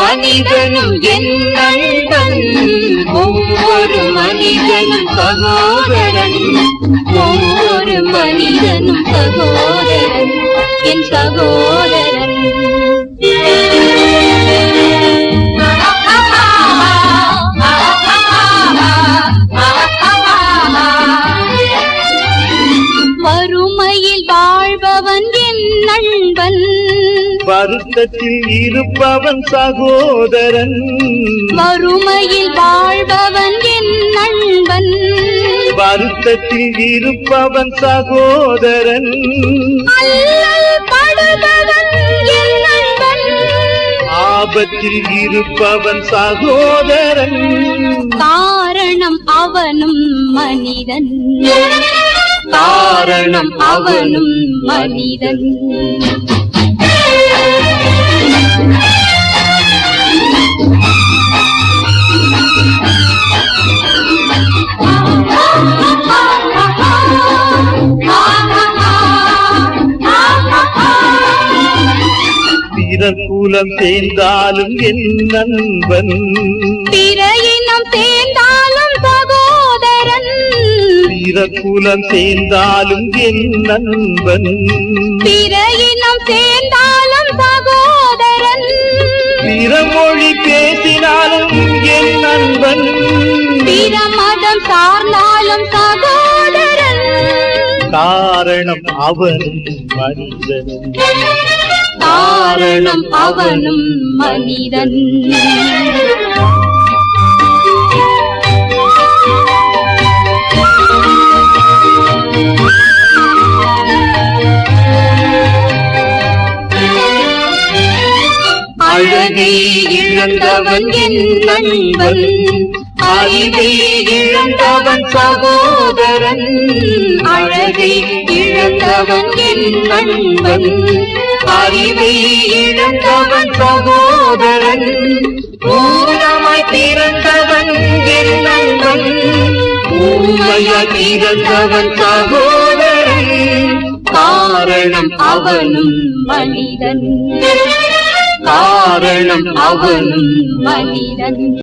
மனிதனும் என் நண்பன், ஒவ்வொரு மனிதனும் சகோதரன், ஒவ்வொரு மனிதனும் சகோதரன், என் சகோதரன். வறுமையில் வாழ்பவன் என் நண்பன், வருத்தத்தில் இருப்பவன் சகோதரன். வறுமையில் வாழ்பவன் என் நண்பன், வருத்தத்தில் இருப்பவன் சகோதரன். அல்லல் படுபவன் என் நண்பன், ஆபத்தில் இருப்பவன் சகோதரன். காரணம் அவனும் மனிதன், காரணம் அவனும் மனிதன். பிறர் குலம் சேர்ந்தாலும் என் நண்பன், பிற இனம் சேர்ந்தாலும் சகோதரன், பிறர் குலம் சேர்ந்தாலும் என் நண்பன். பிற இனம் சேர்ந்தாலும் சகோதரன், பிற மொழி பேசினாலும் என் நண்பன். பிற மதம் சார்ந்தாலும் சகோதரன், காரணம் அவனும் மனிதன், காரணம் அவனும் மனிதன். அழகை இழந்தவன் என் நண்பன், அறிவை இழந்தவன் சகோதரன், அழகை இழந்தவன் என் நண்பன், அறிவை இழந்தவன் சகோதரன். ஊனமாய் பிறந்தவன் என் நண்பன், ஊமையாய் பிறந்தவன் சகோதரன். காரணம் அவனும் மனிதன், காரணம் அவனும் மனிதன்.